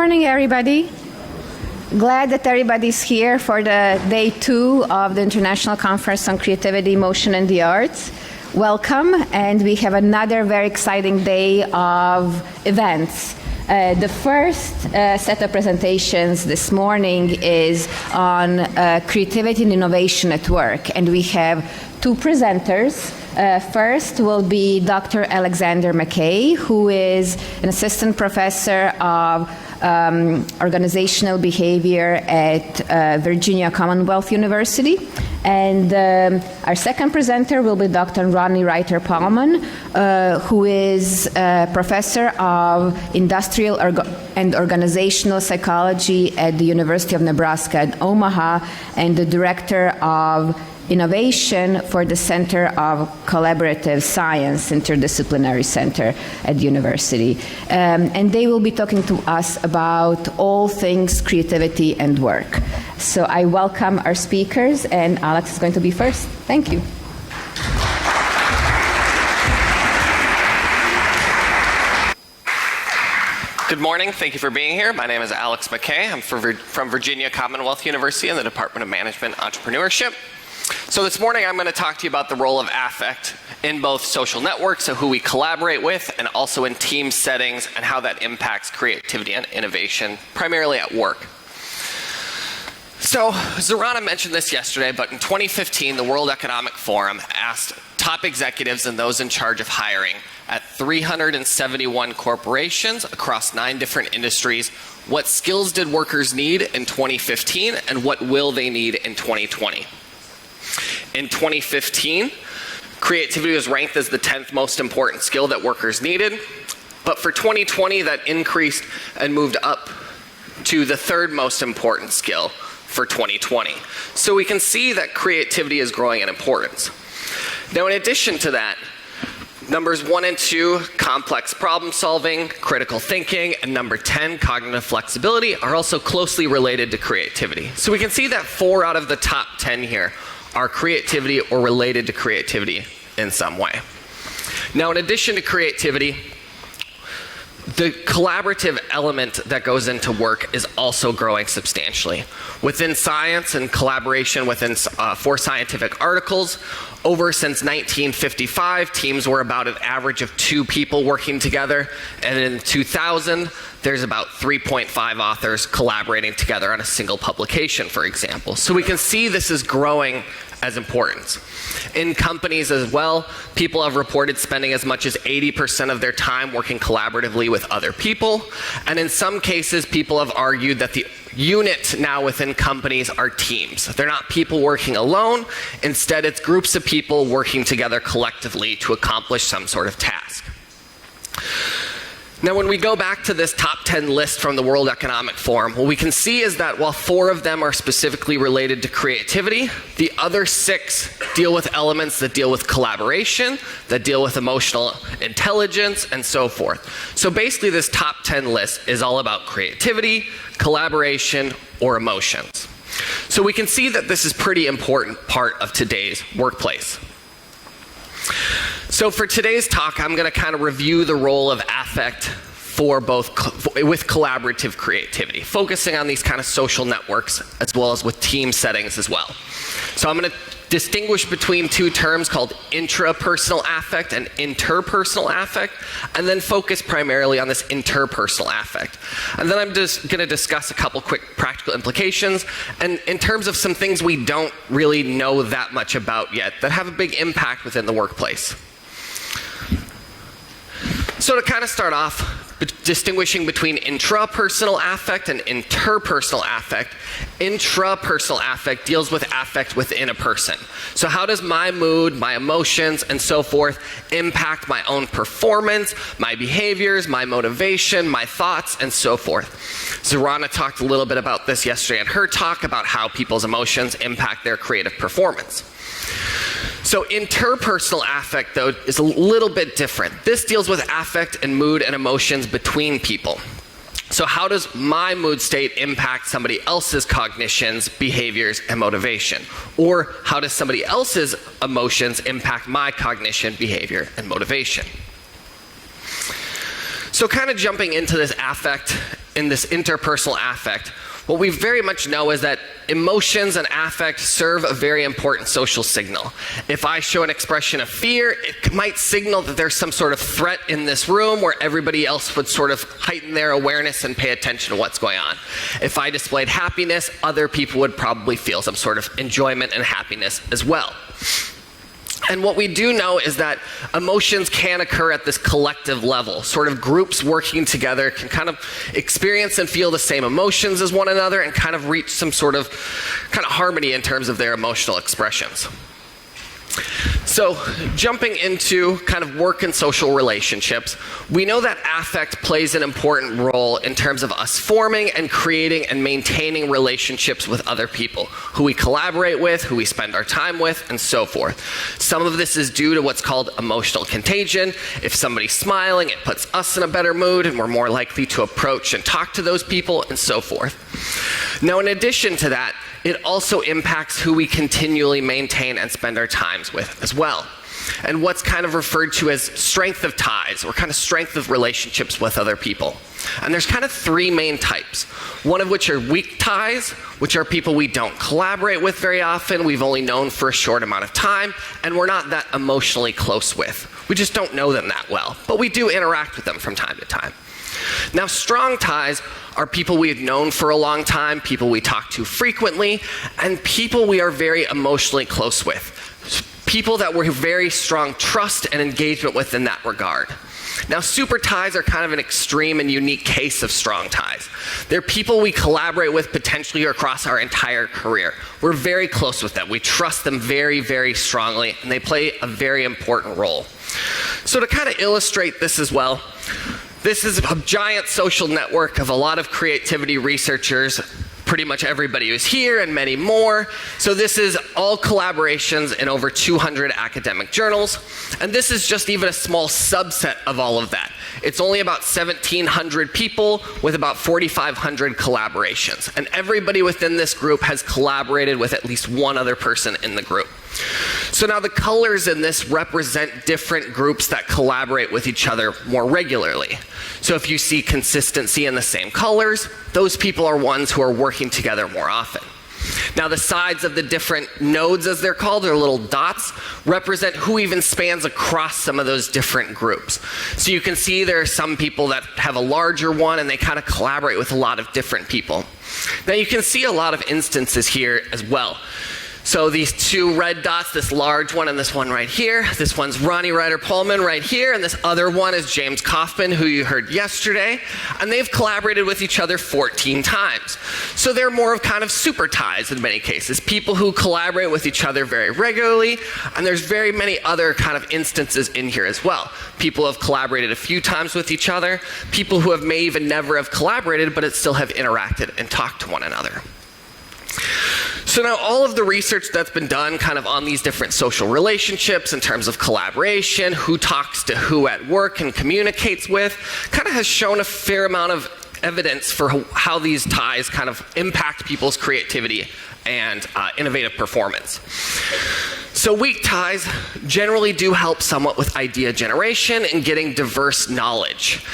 morning, everybody. Glad that everybody's here for the day 2 of the International Conference on Creativity, Emotion, and the Arts. Welcome, and we have another very exciting day of events. The first set of presentations this morning is on creativity and innovation at work, and we have 2 presenters. First will be Dr. Alexander McKay, who is an assistant professor of organizational behavior at Virginia Commonwealth University. And our second presenter will be Dr. Roni Reiter-Palmon, who is a professor of industrial and organizational psychology at the University of Nebraska at Omaha, and the director of innovation for the Center of Collaborative Science, Interdisciplinary Center at the university. And they will be talking to us about all things creativity and work. So I welcome our speakers, and Alex is going to be first. Thank you. Good morning. Thank you for being here. My name is Alex McKay. I'm from Virginia Commonwealth University in the Department of Management Entrepreneurship. So this morning I'm going to talk to you about the role of affect in both social networks, so who we collaborate with, and also in team settings, and how that impacts creativity and innovation, primarily at work. So Zorana mentioned this yesterday, but in 2015, the World Economic Forum asked top executives and those in charge of hiring at 371 corporations across 9 different industries, what skills did workers need in 2015, and what will they need in 2020? In 2015, creativity was ranked as the 10th most important skill that workers needed, but for 2020, that increased and moved up to the 3rd most important skill for 2020. So we can see that creativity is growing in importance. Now, in addition to that, numbers 1 and 2, complex problem solving, critical thinking, and number 10, cognitive flexibility, are also closely related to creativity. So we can see that 4 out of the top 10 here are creativity or related to creativity in some way. Now, in addition to creativity, the collaborative element that goes into work is also growing substantially. Within science and collaboration within for scientific articles, since 1955, teams were about an average of 2 people working together, and in 2000, there's about 3.5 authors collaborating together on a single publication, for example. So we can see this is growing as importance. In companies as well, people have reported spending as much as 80% of their time working collaboratively with other people, and in some cases, people have argued that the unit now within companies are teams. They're not people working alone. Instead, it's groups of people working together collectively to accomplish some sort of task. Now, when we go back to this top 10 list from the World Economic Forum, what we can see is that while 4 of them are specifically related to creativity, the other 6 deal with elements that deal with collaboration, that deal with emotional intelligence, and so forth. So basically, this top 10 list is all about creativity, collaboration, or emotions. So we can see that this is a pretty important part of today's workplace. So for today's talk, I'm going to kind of review the role of affect for both with collaborative creativity, focusing on these kind of social networks as well as with team settings as well. So I'm going to distinguish between 2 terms called intrapersonal affect and interpersonal affect, and then focus primarily on this interpersonal affect. And then I'm just going to discuss a couple quick practical implications, and in terms of some things we don't really know that much about yet that have a big impact within the workplace. So to kind of start off, distinguishing between intrapersonal affect and interpersonal affect, intrapersonal affect deals with affect within a person. So how does my mood, my emotions, and so forth impact my own performance, my behaviors, my motivation, my thoughts, and so forth? Zorana talked a little bit about this yesterday in her talk about how people's emotions impact their creative performance. So interpersonal affect, though, is a little bit different. This deals with affect and mood and emotions between people. So how does my mood state impact somebody else's cognitions, behaviors, and motivation? Or how does somebody else's emotions impact my cognition, behavior, and motivation? So kind of jumping into this affect this interpersonal affect, what we very much know is that emotions and affect serve a very important social signal. If I show an expression of fear, it might signal that there's some sort of threat in this room where everybody else would sort of heighten their awareness and pay attention to what's going on. If I displayed happiness, other people would probably feel some sort of enjoyment and happiness as well. And what we do know is that emotions can occur at this collective level. Sort of groups working together can kind of experience and feel the same emotions as one another and kind of reach some sort of harmony in terms of their emotional expressions. So jumping into kind of work and social relationships, we know that affect plays an important role in terms of us forming and creating and maintaining relationships with other people, who we collaborate with, who we spend our time with, and so forth. Some of this is due to what's called emotional contagion. If somebody's smiling, it puts us in a better mood and we're more likely to approach and talk to those people, and so forth. Now, in addition to that, it also impacts who we continually maintain and spend our times with as well. And what's kind of referred to as strength of ties, or kind of strength of relationships with other people. And there's kind of three main types. One of which are weak ties, which are people we don't collaborate with very often, we've only known for a short amount of time, and we're not that emotionally close with. We just don't know them that well, but we do interact with them from time to time. Now, strong ties are people we've known for a long time, people we talk to frequently, and people we are very emotionally close with. People that we're very strong trust and engagement with in that regard. Now, super ties are kind of an extreme and unique case of strong ties. They're people we collaborate with potentially across our entire career. We're very close with them. We trust them very, very strongly, and they play a very important role. So to kind of illustrate this as well, this is a giant social network of a lot of creativity researchers, pretty much everybody who's here and many more. So this is all collaborations in over 200 academic journals. And this is just even a small subset of all of that. It's only about 1,700 people with about 4,500 collaborations. And everybody within this group has collaborated with at least one other person in the group. So now the colors in this represent different groups that collaborate with each other more regularly. So if you see consistency in the same colors, those people are ones who are working together more often. Now the sides of the different nodes, as they're called, or little dots, represent who even spans across some of those different groups. So you can see there are some people that have a larger one and they kind of collaborate with a lot of different people. Now you can see a lot of instances here as well. So these two red dots, this large one and this one right here. This one's Roni Reiter-Palmon right here, and this other one is James Kaufman, who you heard yesterday. And they've collaborated with each other 14 times. So they're more of kind of super ties in many cases, people who collaborate with each other very regularly. And there's very many other kind of instances in here as well. People have collaborated a few times with each other, people who may even never have collaborated, but still have interacted and talked to one another. So now all of the research that's been done kind of on these different social relationships in terms of collaboration, who talks to who at work and communicates with, kind of has shown a fair amount of evidence for how these ties kind of impact people's creativity and innovative performance. So weak ties generally do help somewhat with idea generation and getting diverse knowledge.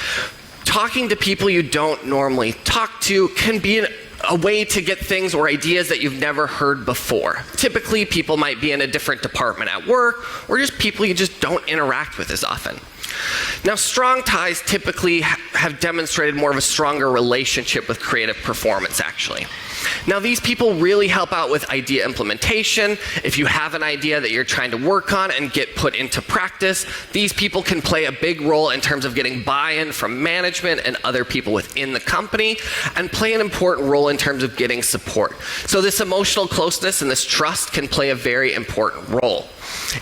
Talking to people you don't normally talk to can be a way to get things or ideas that you've never heard before. Typically, people might be in a different department at work, or just people you just don't interact with as often. Now, strong ties typically have demonstrated more of a stronger relationship with creative performance, actually. Now, these people really help out with idea implementation. If you have an idea that you're trying to work on and get put into practice, these people can play a big role in terms of getting buy-in from management and other people within the company, and play an important role in terms of getting support. So this emotional closeness and this trust can play a very important role.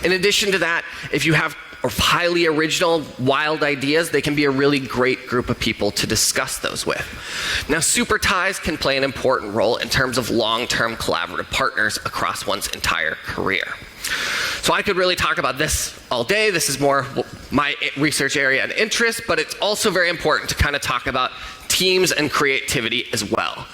In addition to that, if you have highly original, wild ideas, they can be a really great group of people to discuss those with. Now, super ties can play an important role in terms of long-term collaborative partners across one's entire career. So I could really talk about this all day. This is more my research area and interest, but it's also very important to kind of talk about teams and creativity as well.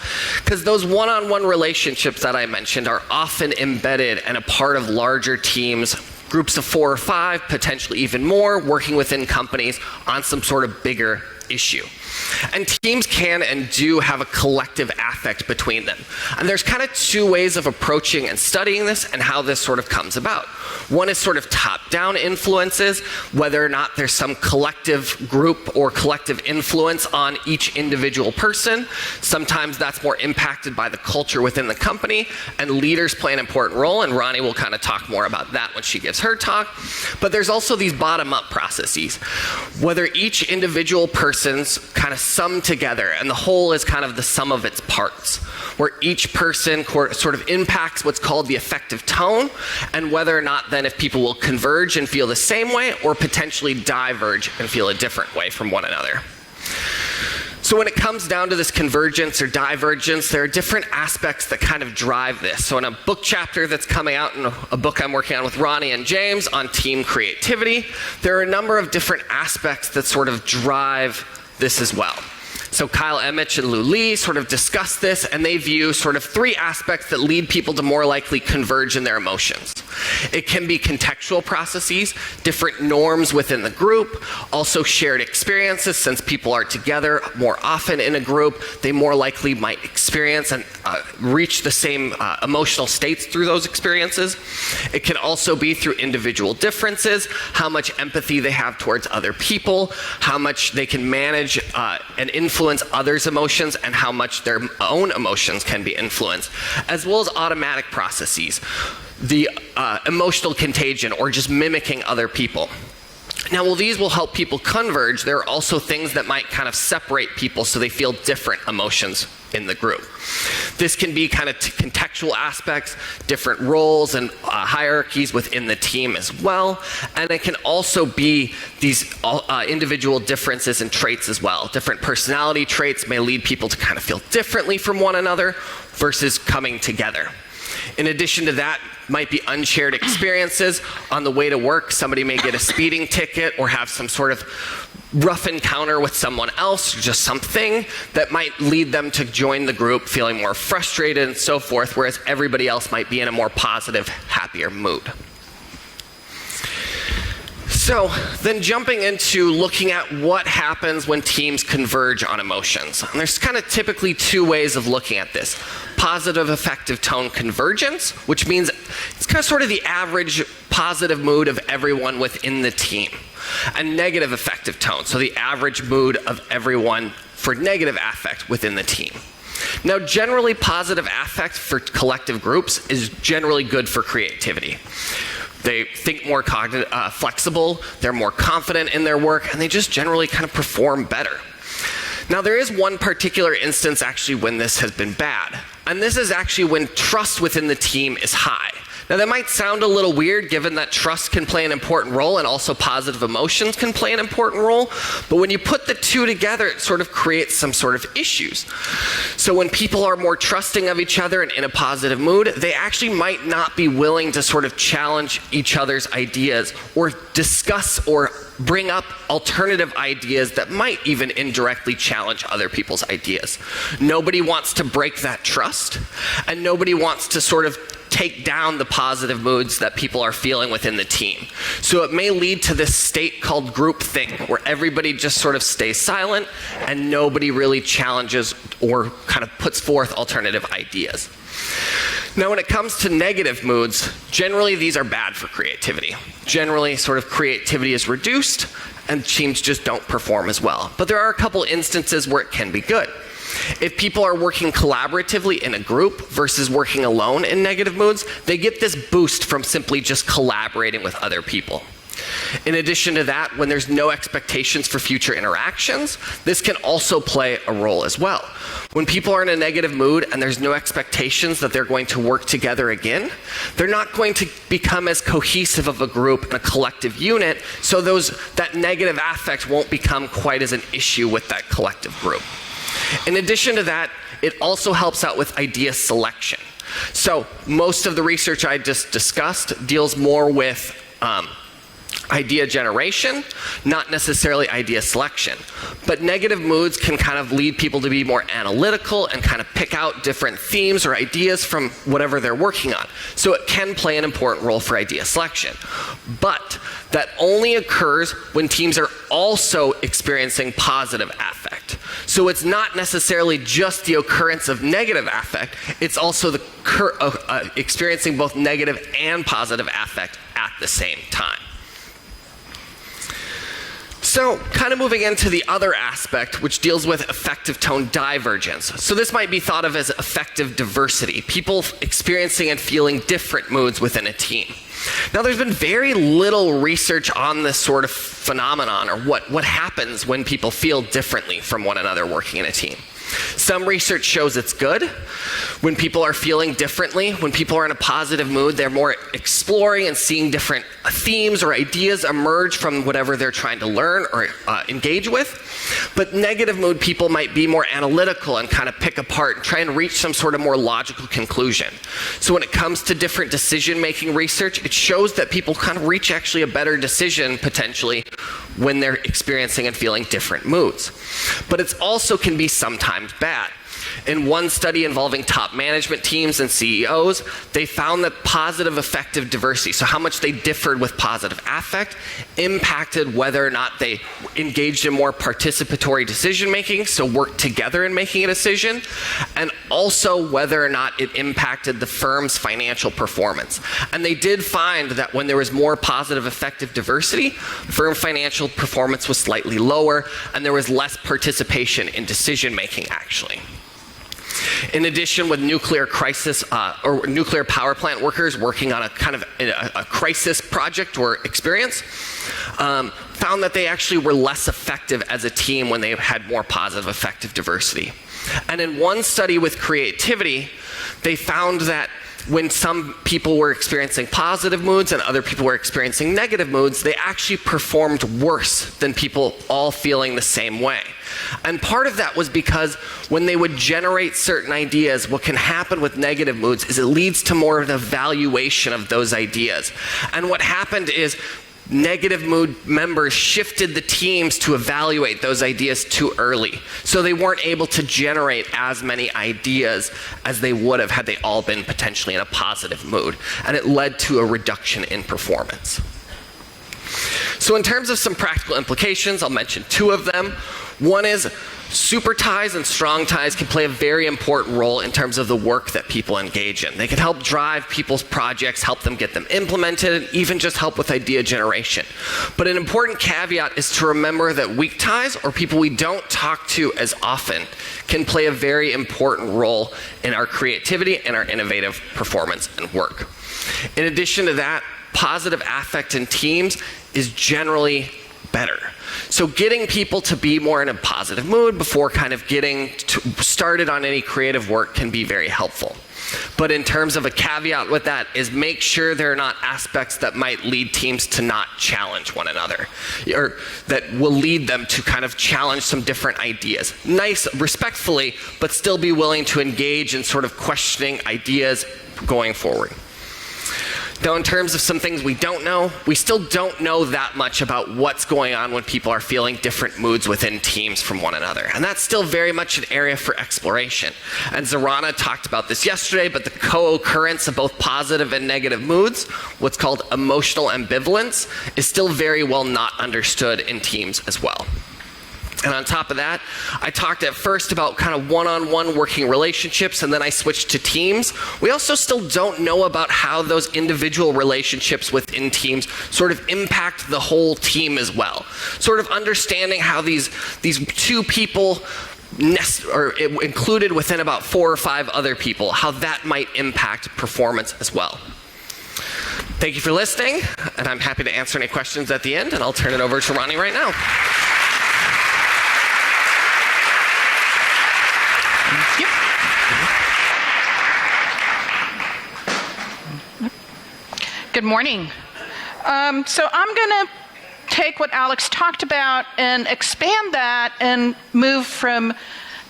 Because those one-on-one relationships that I mentioned are often embedded and a part of larger teams, groups of 4 or 5, potentially even more, working within companies on some sort of bigger issue. And teams can and do have a collective affect between them. And there's kind of two ways of approaching and studying this and how this sort of comes about. One is sort of top-down influences, whether or not there's some collective group or collective influence on each individual person. Sometimes that's more impacted by the culture within the company, and leaders play an important role, and Roni will kind of talk more about that when she gives her talk. But there's also these bottom-up processes, whether each individual person's kind of sum together, and the whole is kind of the sum of its parts, where each person sort of impacts what's called the effective tone, and whether or not then if people will converge and feel the same way, or potentially diverge and feel a different way from one another. So when it comes down to this convergence or divergence, there are different aspects that kind of drive this. So in a book chapter that's coming out in a book I'm working on with Roni and James on team creativity, there are a number of different aspects that sort of drive this as well. So Kyle Emmich and Lou Lee sort of discuss this, and they view sort of three aspects that lead people to more likely converge in their emotions. It can be contextual processes, different norms within the group, also shared experiences. Since people are together more often in a group, they more likely might experience and reach the same emotional states through those experiences. It can also be through individual differences, how much empathy they have towards other people, how much they can manage and influence others' emotions, and how much their own emotions can be influenced, as well as automatic processes, the emotional contagion, or just mimicking other people. Now, while these will help people converge, there are also things that might kind of separate people so they feel different emotions in the group. This can be kind of contextual aspects, different roles and hierarchies within the team as well. And it can also be these individual differences and traits as well. Different personality traits may lead people to kind of feel differently from one another versus coming together. In addition to that, might be unshared experiences. On the way to work, somebody may get a speeding ticket or have some sort of rough encounter with someone else, or just something that might lead them to join the group feeling more frustrated and so forth, whereas everybody else might be in a more positive, happier mood. So then jumping into looking at what happens when teams converge on emotions. And there's kind of typically two ways of looking at this. Positive affective tone convergence, which means it's kind of sort of the average positive mood of everyone within the team. And negative affective tone, so the average mood of everyone for negative affect within the team. Now, generally positive affect for collective groups is generally good for creativity. They think more flexible, they're more confident in their work, and they just generally kind of perform better. Now, there is one particular instance actually when this has been bad, and this is actually when trust within the team is high. Now, that might sound a little weird given that trust can play an important role and also positive emotions can play an important role, but when you put the two together, it sort of creates some sort of issues. So when people are more trusting of each other and in a positive mood, they actually might not be willing to sort of challenge each other's ideas or discuss or bring up alternative ideas that might even indirectly challenge other people's ideas. Nobody wants to break that trust, and nobody wants to sort of take down the positive moods that people are feeling within the team. So it may lead to this state called groupthink, where everybody just sort of stays silent and nobody really challenges or kind of puts forth alternative ideas. Now, when it comes to negative moods, generally these are bad for creativity. Generally, sort of creativity is reduced and teams just don't perform as well. But there are a couple instances where it can be good. If people are working collaboratively in a group versus working alone in negative moods, they get this boost from simply just collaborating with other people. In addition to that, when there's no expectations for future interactions, this can also play a role as well. When people are in a negative mood and there's no expectations that they're going to work together again, they're not going to become as cohesive of a group and a collective unit, so that negative affect won't become quite as an issue with that collective group. In addition to that, it also helps out with idea selection. So most of the research I just discussed deals more with idea generation, not necessarily idea selection. But negative moods can kind of lead people to be more analytical and kind of pick out different themes or ideas from whatever they're working on. So it can play an important role for idea selection. But that only occurs when teams are also experiencing positive affect. So it's not necessarily just the occurrence of negative affect, it's also the experiencing both negative and positive affect at the same time. So, kind of moving into the other aspect, which deals with affective tone divergence. So this might be thought of as affective diversity, people experiencing and feeling different moods within a team. Now, there's been very little research on this sort of phenomenon, or what happens when people feel differently from one another working in a team. Some research shows it's good. When people are feeling differently, when people are in a positive mood, they're more exploring and seeing different themes or ideas emerge from whatever they're trying to learn or engage with. But negative mood people might be more analytical and kind of pick apart and try and reach some sort of more logical conclusion. So when it comes to different decision-making research, it shows that people kind of reach actually a better decision potentially when they're experiencing and feeling different moods. But it also can be sometimes bad. In one study involving top management teams and CEOs, they found that positive affective diversity, so how much they differed with positive affect, impacted whether or not they engaged in more participatory decision making, so worked together in making a decision, and also whether or not it impacted the firm's financial performance. And they did find that when there was more positive affective diversity, firm financial performance was slightly lower, and there was less participation in decision making actually. In addition, with nuclear crisis or nuclear power plant workers working on a kind of a crisis project or experience, found that they actually were less effective as a team when they had more positive affective diversity. And in one study with creativity, they found that when some people were experiencing positive moods and other people were experiencing negative moods, they actually performed worse than people all feeling the same way. And part of that was because when they would generate certain ideas, what can happen with negative moods is it leads to more of an evaluation of those ideas. And what happened is negative mood members shifted the teams to evaluate those ideas too early. So they weren't able to generate as many ideas as they would have had they all been potentially in a positive mood. And it led to a reduction in performance. So in terms of some practical implications, I'll mention two of them. One is super ties and strong ties can play a very important role in terms of the work that people engage in. They can help drive people's projects, help them get them implemented, and even just help with idea generation. But an important caveat is to remember that weak ties, or people we don't talk to as often, can play a very important role in our creativity and our innovative performance and work. In addition to that, positive affect in teams is generally better. So getting people to be more in a positive mood before kind of getting started on any creative work can be very helpful. But in terms of a caveat with that is make sure there are not aspects that might lead teams to not challenge one another, or that will lead them to kind of challenge some different ideas. Nice, respectfully, but still be willing to engage in sort of questioning ideas going forward. Now, in terms of some things we don't know, we still don't know that much about what's going on when people are feeling different moods within teams from one another. And that's still very much an area for exploration. And Zorana talked about this yesterday, but the co-occurrence of both positive and negative moods, what's called emotional ambivalence, is still very well not understood in teams as well. And on top of that, I talked at first about kind of one-on-one working relationships, and then I switched to teams. We also still don't know about how those individual relationships within teams sort of impact the whole team as well. Sort of understanding how these two people or included within about 4 or 5 other people, how that might impact performance as well. Thank you for listening, and I'm happy to answer any questions at the end, and I'll turn it over to Roni right now. Good morning. So I'm going to take what Alex talked about and expand that and move from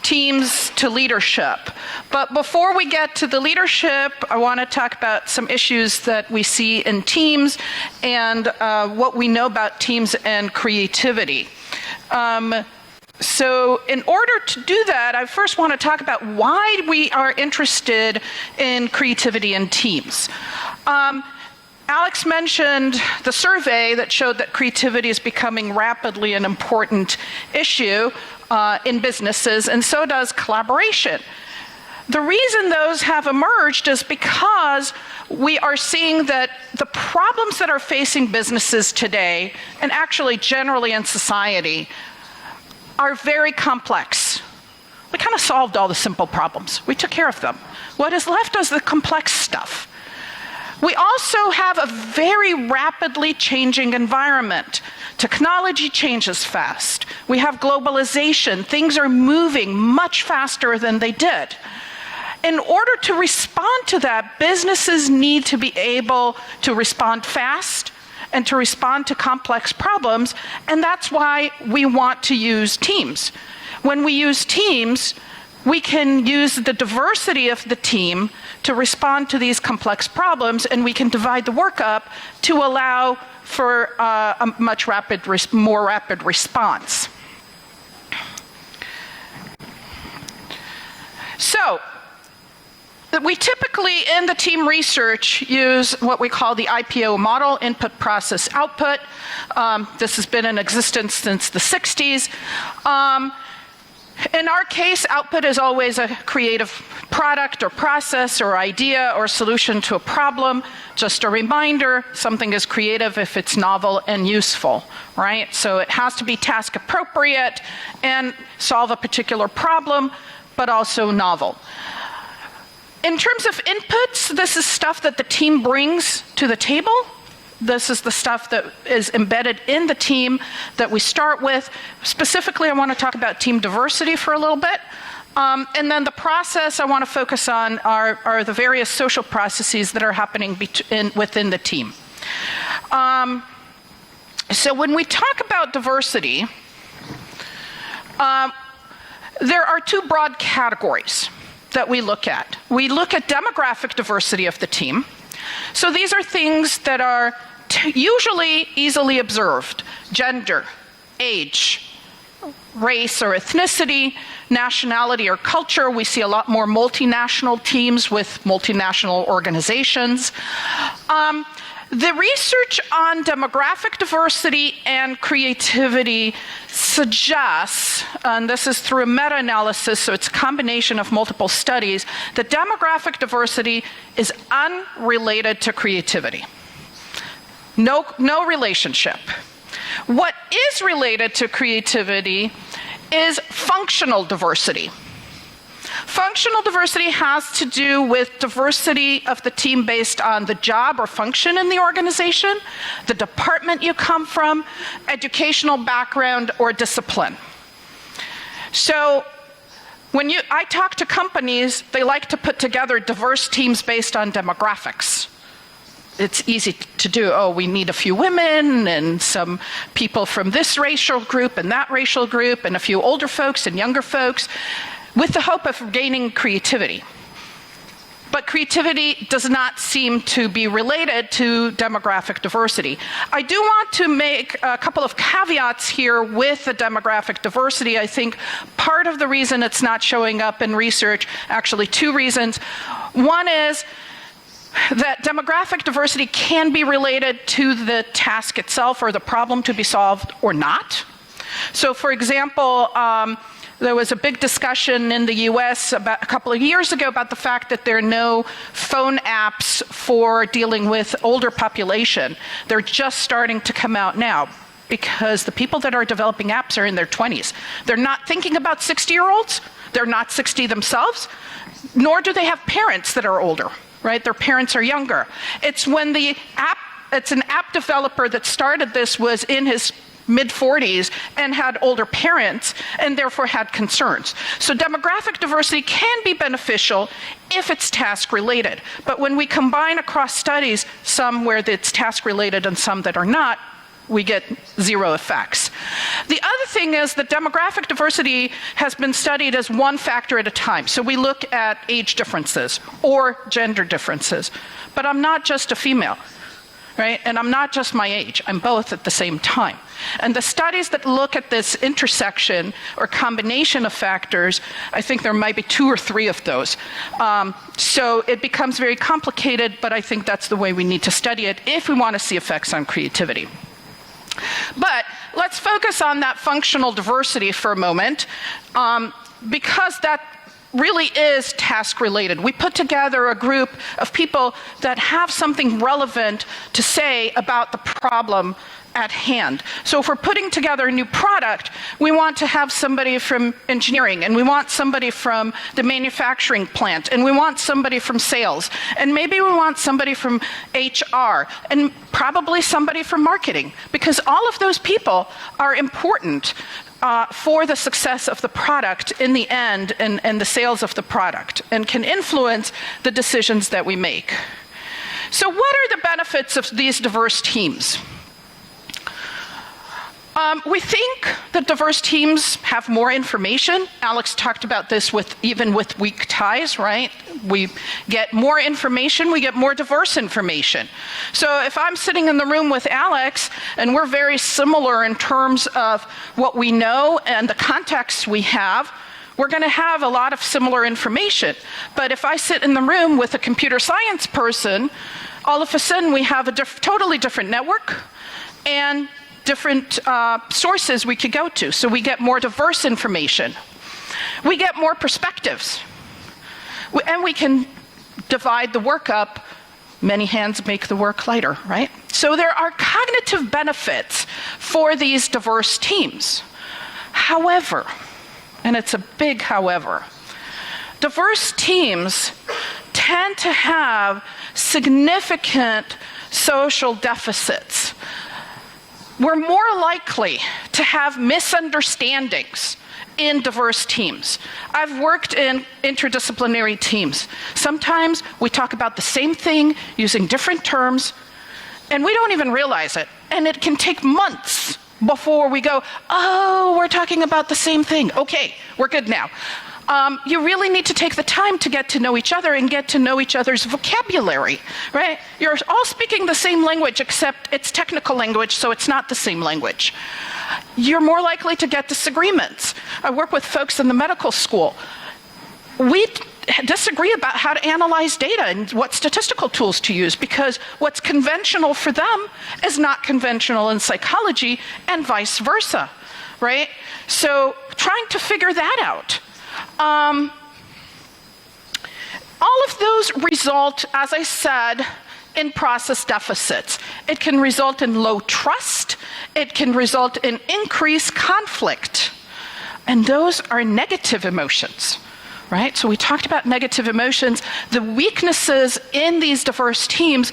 teams to leadership. But before we get to the leadership, I want to talk about some issues that we see in teams and what we know about teams and creativity. So in order to do that, I first want to talk about why we are interested in creativity in teams. Alex mentioned the survey that showed that creativity is becoming rapidly an important issue in businesses, and so does collaboration. The reason those have emerged is because we are seeing that the problems that are facing businesses today, and actually generally in society, are very complex. We kind of solved all the simple problems. We took care of them. What is left is the complex stuff. We also have a very rapidly changing environment. Technology changes fast. We have globalization. Things are moving much faster than they did. In order to respond to that, businesses need to be able to respond fast and to respond to complex problems, and that's why we want to use teams. When we use teams, we can use the diversity of the team to respond to these complex problems, and we can divide the work up to allow for a much more rapid response. So, we typically, in the team research, use what we call the IPO model, input, process, output. This has been in existence since the 60s. In our case, output is always a creative product or process or idea or solution to a problem. Just a reminder, something is creative if it's novel and useful, right? So it has to be task appropriate and solve a particular problem, but also novel. In terms of inputs, this is stuff that the team brings to the table. This is the stuff that is embedded in the team that we start with. Specifically, I want to talk about team diversity for a little bit. And then the process I want to focus on are the various social processes that are happening within the team. So when we talk about diversity, there are two broad categories that we look at. We look at demographic diversity of the team. So these are things that are usually easily observed: gender, age, race or ethnicity, nationality or culture. We see a lot more multinational teams with multinational organizations. The research on demographic diversity and creativity suggests, and this is through a meta-analysis, so it's a combination of multiple studies, that demographic diversity is unrelated to creativity. No relationship. What is related to creativity is functional diversity. Functional diversity has to do with diversity of the team based on the job or function in the organization, the department you come from, educational background, or discipline. So when I talk to companies, they like to put together diverse teams based on demographics. It's easy to do. Oh, we need a few women and some people from this racial group and that racial group and a few older folks and younger folks, with the hope of gaining creativity. But creativity does not seem to be related to demographic diversity. I do want to make a couple of caveats here with the demographic diversity. I think part of the reason it's not showing up in research, actually two reasons. One is that demographic diversity can be related to the task itself or the problem to be solved or not. So for example, there was a big discussion in the US about a couple of years ago about the fact that there are no phone apps for dealing with older population. They're just starting to come out now because the people that are developing apps are in their 20s. They're not thinking about 60-year-olds. They're not 60 themselves, nor do they have parents that are older, right? Their parents are younger. It's when it's an app developer that started this was in his mid-40s and had older parents and therefore had concerns. So demographic diversity can be beneficial if it's task-related. But when we combine across studies, some where it's task-related and some that are not, we get zero effects. The other thing is that demographic diversity has been studied as one factor at a time. So we look at age differences or gender differences. But I'm not just a female. right? And I'm not just my age, I'm both at the same time. And the studies that look at this intersection or combination of factors, I think there might be 2 or 3 of those. So it becomes very complicated, but I think that's the way we need to study it if we want to see effects on creativity. But let's focus on that functional diversity for a moment, because that really is task related. We put together a group of people that have something relevant to say about the problem at hand. So if we're putting together a new product, we want to have somebody from engineering, and we want somebody from the manufacturing plant, and we want somebody from sales, and maybe we want somebody from HR, and probably somebody from marketing, because all of those people are important for the success of the product in the end, and the sales of the product, and can influence the decisions that we make. So what are the benefits of these diverse teams? We think that diverse teams have more information. Alex talked about this even with weak ties, right? We get more information, we get more diverse information. So if I'm sitting in the room with Alex and we're very similar in terms of what we know and the context we have, we're going to have a lot of similar information. But if I sit in the room with a computer science person, all of a sudden we have a totally different network and different sources we could go to. So we get more diverse information. We get more perspectives. And we can divide the work up. Many hands make the work lighter, right? So there are cognitive benefits for these diverse teams. However, and it's a big however, diverse teams tend to have significant social deficits. We're more likely to have misunderstandings in diverse teams. I've worked in interdisciplinary teams. Sometimes we talk about the same thing using different terms, and we don't even realize it. And it can take months before we go, oh, we're talking about the same thing. Okay, we're good now. You really need to take the time to get to know each other and get to know each other's vocabulary, right? You're all speaking the same language, except it's technical language, so it's not the same language. You're more likely to get disagreements. I work with folks in the medical school. We disagree about how to analyze data and what statistical tools to use, because what's conventional for them is not conventional in psychology, and vice versa, right? So trying to figure that out. All of those result, as I said, in process deficits. It can result in low trust. It can result in increased conflict. And those are negative emotions, right? So we talked about negative emotions. The weaknesses in these diverse teams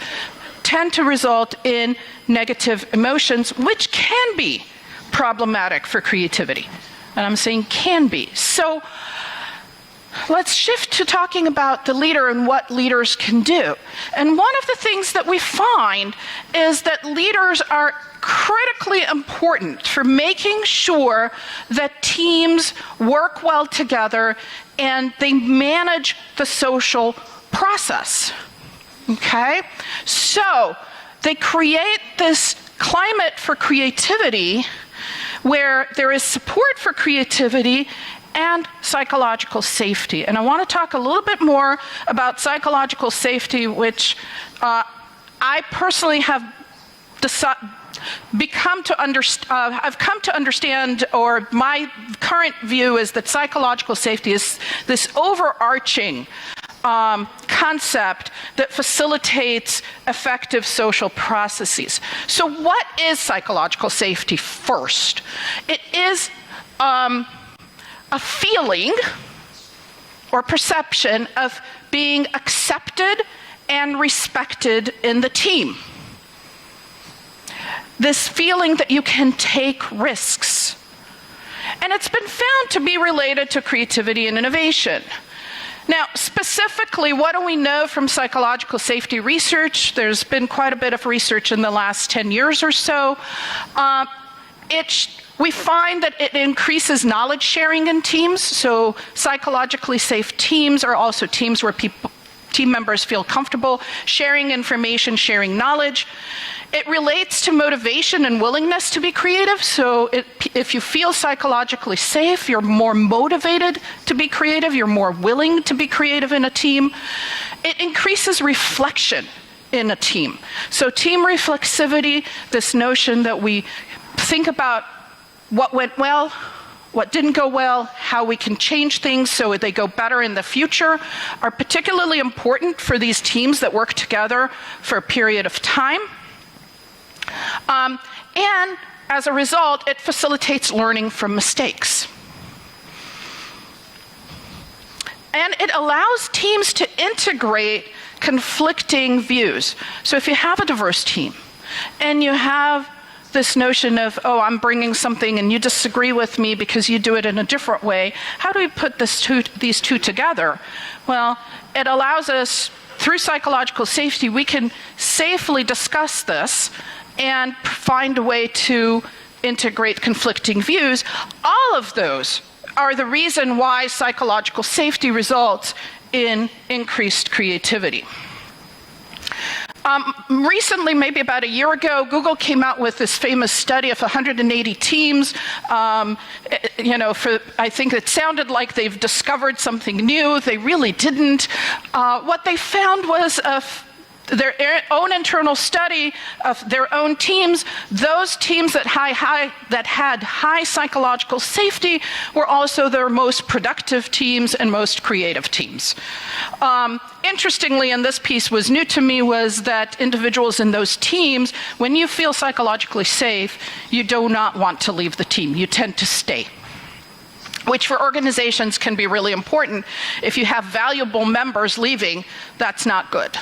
tend to result in negative emotions, which can be problematic for creativity. And I'm saying can be. So let's shift to talking about the leader and what leaders can do. And one of the things that we find is that leaders are critically important for making sure that teams work well together and they manage the social process. Okay? So they create this climate for creativity where there is support for creativity and psychological safety. And I want to talk a little bit more about psychological safety, which I personally have I've come to understand, or my current view is that psychological safety is this overarching concept that facilitates effective social processes. So what is psychological safety first? It is a feeling or perception of being accepted and respected in the team. This feeling that you can take risks. And it's been found to be related to creativity and innovation. Now, specifically, what do we know from psychological safety research? There's been quite a bit of research in the last 10 years or so. We find that it increases knowledge sharing in teams. So psychologically safe teams are also teams where people team members feel comfortable sharing information, sharing knowledge. It relates to motivation and willingness to be creative. So if you feel psychologically safe, you're more motivated to be creative, you're more willing to be creative in a team. It increases reflection in a team. So team reflexivity, this notion that we think about what went well, what didn't go well, how we can change things so they go better in the future, are particularly important for these teams that work together for a period of time. And as a result, it facilitates learning from mistakes. And it allows teams to integrate conflicting views. So if you have a diverse team and you have this notion of, oh, I'm bringing something and you disagree with me because you do it in a different way, how do we put these two together? Well, it allows us, through psychological safety, we can safely discuss this and find a way to integrate conflicting views. All of those are the reason why psychological safety results in increased creativity. Recently, maybe about a year ago, Google came out with this famous study of 180 teams. I think it sounded like they've discovered something new. They really didn't. What they found was their own internal study of their own teams. Those teams that had high psychological safety were also their most productive teams and most creative teams. Interestingly, and this piece was new to me, was that individuals in those teams, when you feel psychologically safe, you do not want to leave the team. You tend to stay, which for organizations can be really important. If you have valuable members leaving, that's not good.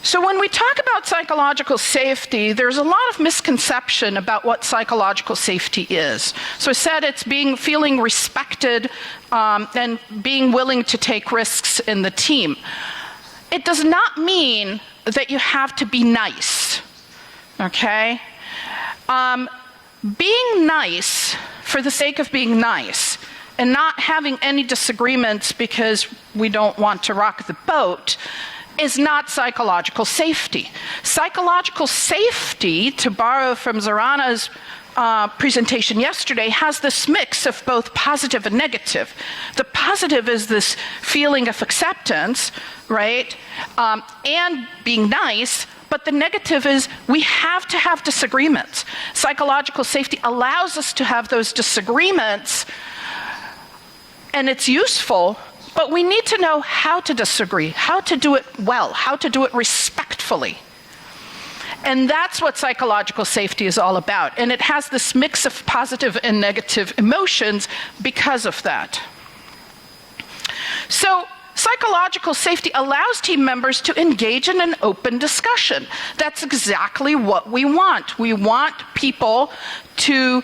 So when we talk about psychological safety, there's a lot of misconception about what psychological safety is. So I said it's feeling respected and being willing to take risks in the team. It does not mean that you have to be nice, okay? Being nice for the sake of being nice and not having any disagreements because we don't want to rock the boat is not psychological safety. Psychological safety, to borrow from Zorana's presentation yesterday, has this mix of both positive and negative. The positive is this feeling of acceptance, right? And being nice. But the negative is we have to have disagreements. Psychological safety allows us to have those disagreements, and it's useful. But we need to know how to disagree, how to do it well, how to do it respectfully. And that's what psychological safety is all about. And it has this mix of positive and negative emotions because of that. So psychological safety allows team members to engage in an open discussion. That's exactly what we want. We want people to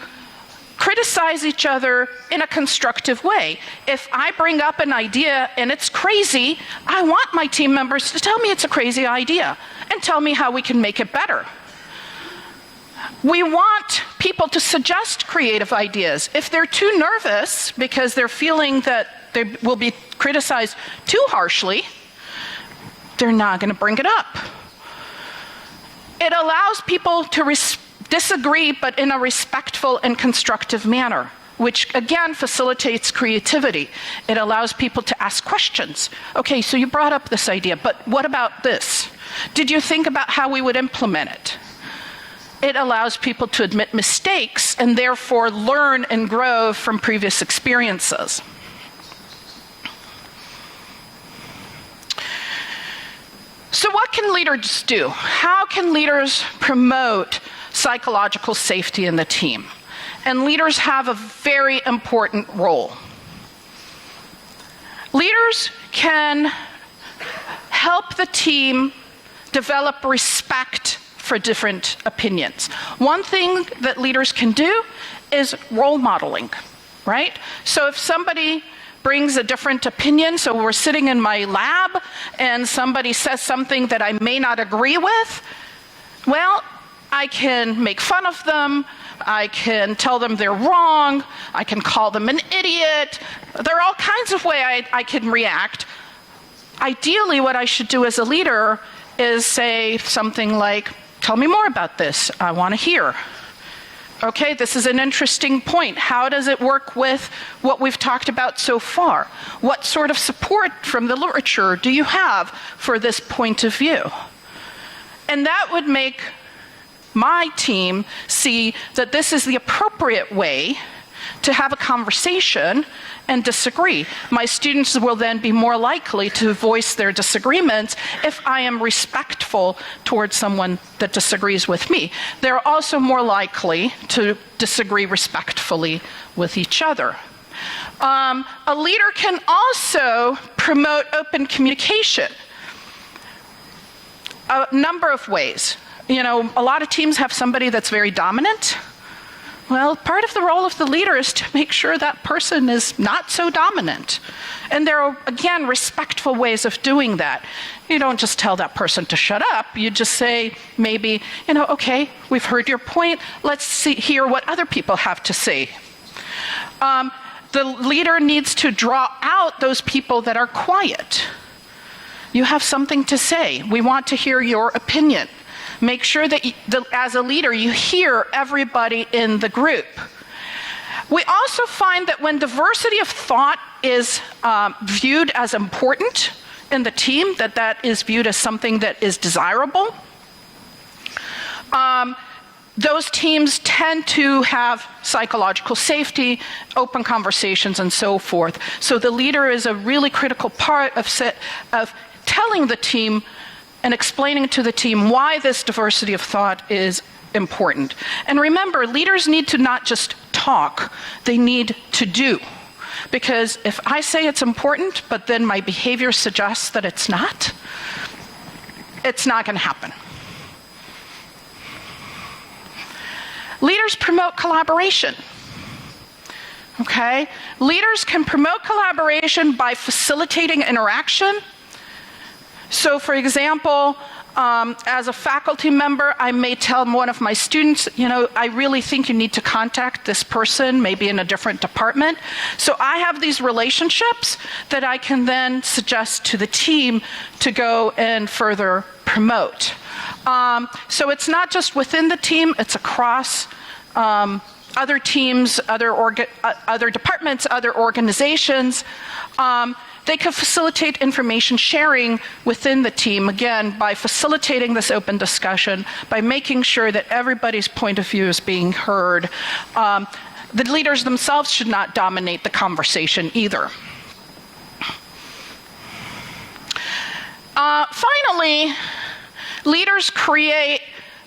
criticize each other in a constructive way. If I bring up an idea and it's crazy, I want my team members to tell me it's a crazy idea and tell me how we can make it better. We want people to suggest creative ideas. If they're too nervous because they're feeling that they will be criticized too harshly, they're not going to bring it up. It allows people to disagree, but in a respectful and constructive manner, which again facilitates creativity. It allows people to ask questions. Okay, so you brought up this idea, but what about this? Did you think about how we would implement it? It allows people to admit mistakes and therefore learn and grow from previous experiences. So what can leaders do? How can leaders promote psychological safety in the team? And leaders have a very important role. Leaders can help the team develop respect for different opinions. One thing that leaders can do is role modeling, right? So if somebody brings a different opinion, so we're sitting in my lab and somebody says something that I may not agree with, well, I can make fun of them, I can tell them they're wrong. I can call them an idiot. There are all kinds of ways I can react. Ideally, what I should do as a leader is say something like, tell me more about this. I want to hear. Okay, this is an interesting point. How does it work with what we've talked about so far? What sort of support from the literature do you have for this point of view? And that would make my team see that this is the appropriate way to have a conversation and disagree. My students will then be more likely to voice their disagreements if I am respectful towards someone that disagrees with me. They're also more likely to disagree respectfully with each other. A leader can also promote open communication. A number of ways. You know, a lot of teams have somebody that's very dominant. Well, part of the role of the leader is to make sure that person is not so dominant. And there are, again, respectful ways of doing that. You don't just tell that person to shut up. You just say, maybe, you know, okay, we've heard your point. Let's hear what other people have to say. The leader needs to draw out those people that are quiet. You have something to say. We want to hear your opinion. Make sure that as a leader, you hear everybody in the group. We also find that when diversity of thought is viewed as important in the team, that is viewed as something that is desirable, those teams tend to have psychological safety, open conversations, and so forth. So the leader is a really critical part of telling the team and explaining to the team why this diversity of thought is important. And remember, leaders need to not just talk, they need to do. Because if I say it's important, but then my behavior suggests that it's not going to happen. Leaders promote collaboration. Okay? Leaders can promote collaboration by facilitating interaction. So, for example, as a faculty member, I may tell one of my students, you know, I really think you need to contact this person, maybe in a different department. So I have these relationships that I can then suggest to the team to go and further promote. So it's not just within the team, it's across other teams, other departments, other organizations. They can facilitate information sharing within the team, again, by facilitating this open discussion, by making sure that everybody's point of view is being heard. The leaders themselves should not dominate the conversation either. Finally, leaders create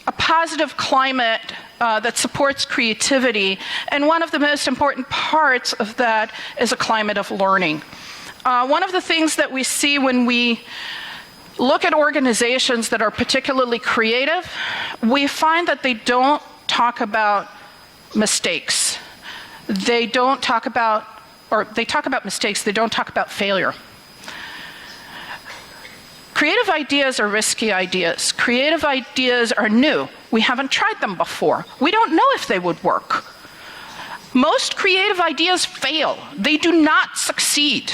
a positive climate that supports creativity, and one of the most important parts of that is a climate of learning. One of the things that we see when we look at organizations that are particularly creative, we find that they don't talk about mistakes. They don't talk about, or they talk about mistakes, they don't talk about failure. Creative ideas are risky ideas. Creative ideas are new. We haven't tried them before. We don't know if they would work. Most creative ideas fail. They do not succeed.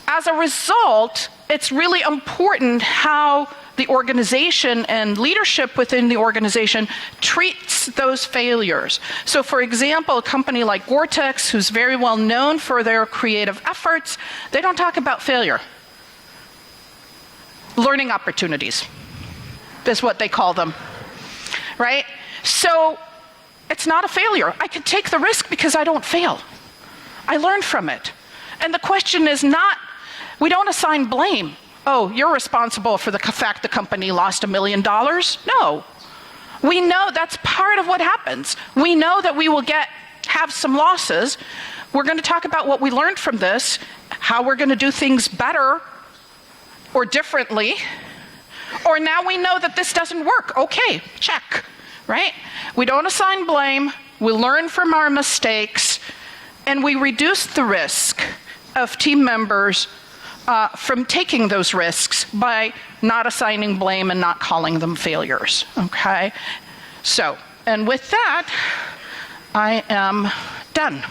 As a result, it's really important how the organization and leadership within the organization treats those failures. So for example, a company like Gore-Tex, who's very well known for their creative efforts, they don't talk about failure. Learning opportunities is what they call them, right? So it's not a failure. I can take the risk because I don't fail. I learned from it. And the question is not, we don't assign blame. Oh, you're responsible for the fact the company lost $1 million. No. We know that's part of what happens. We know that we will have some losses. We're going to talk about what we learned from this, how we're going to do things better or differently, or now we know that this doesn't work. Okay, check, right? We don't assign blame, we learn from our mistakes, and we reduce the risk of team members from taking those risks by not assigning blame and not calling them failures, okay? So, And with that, I am done.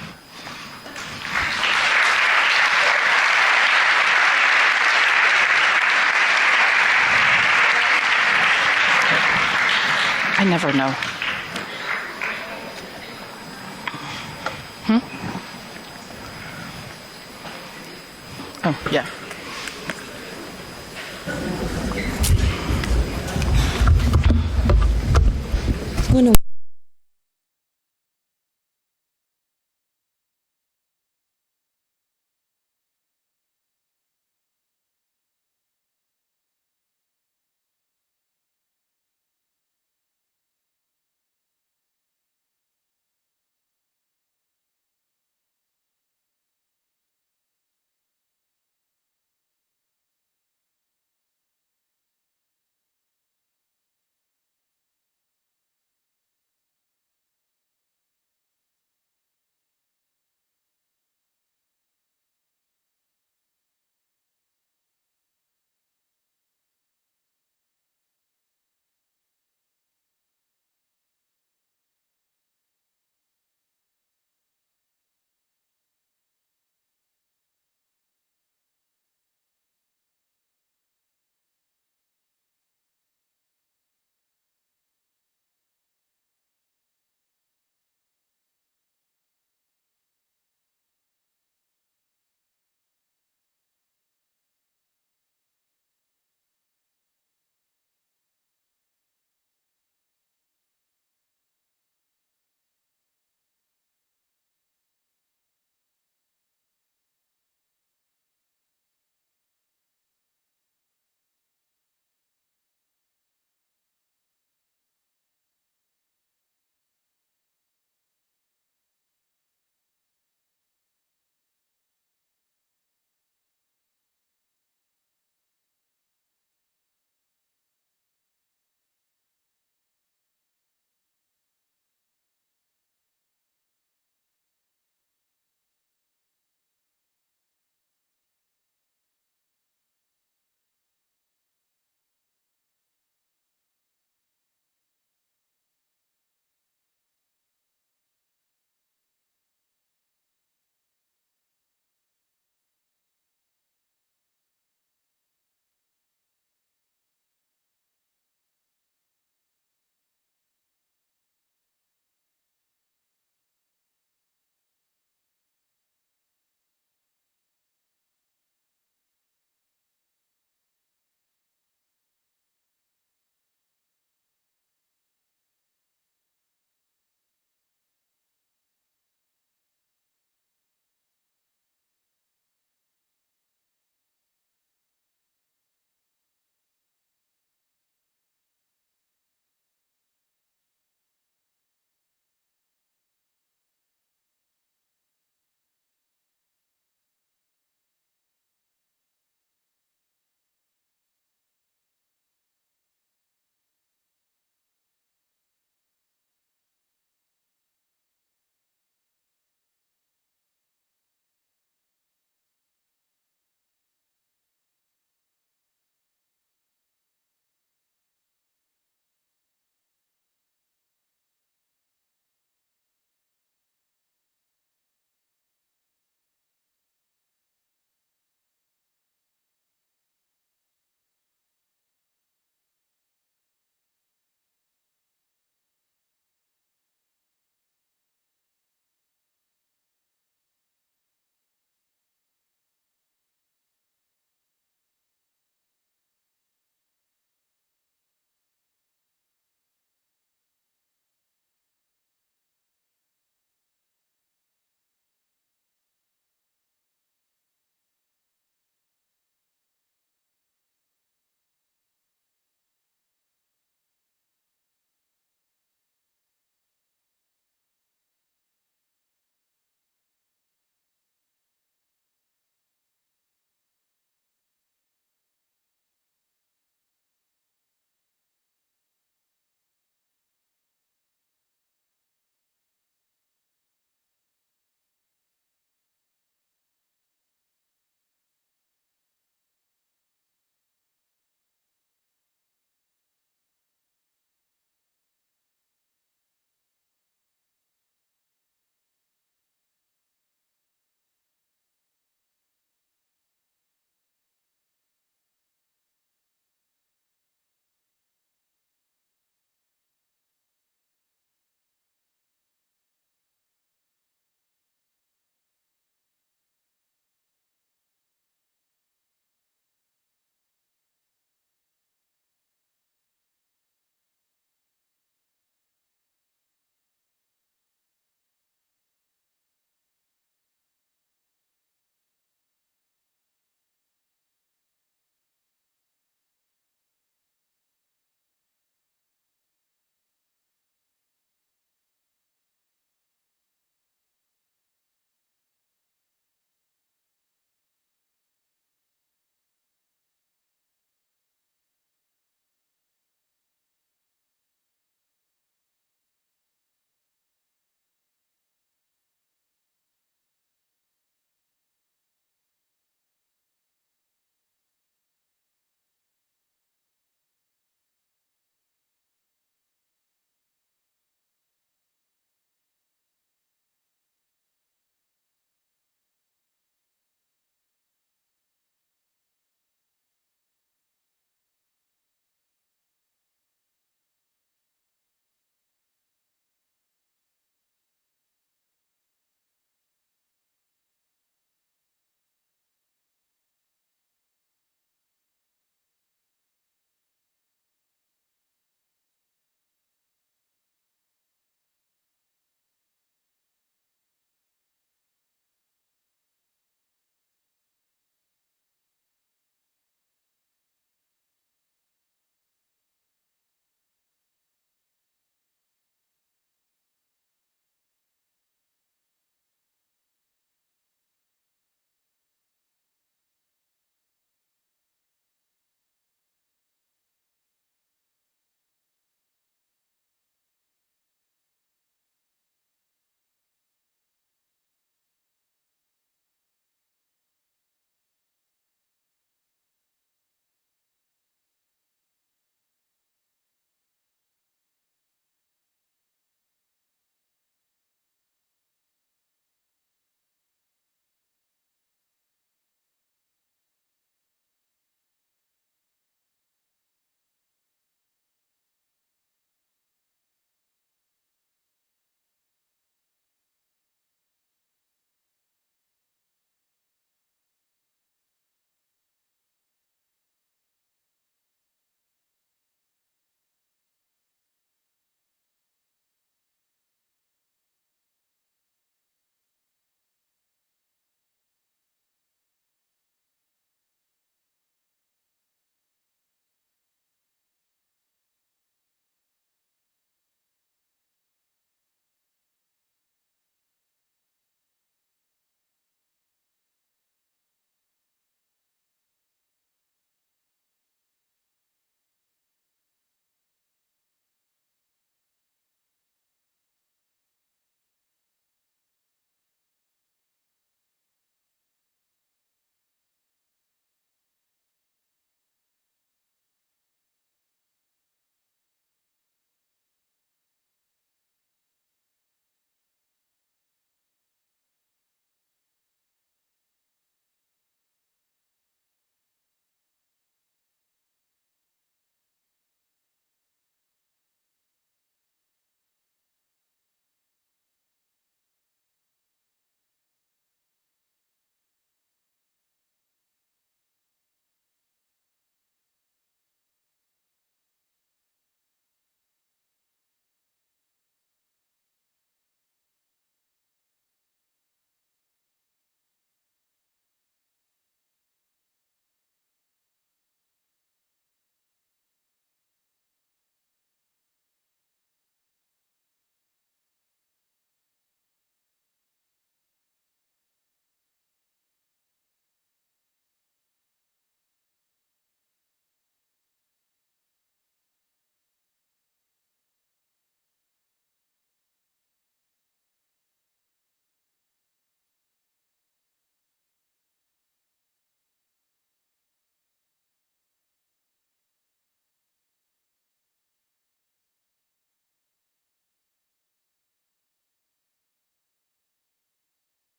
I never know. Oh, yeah.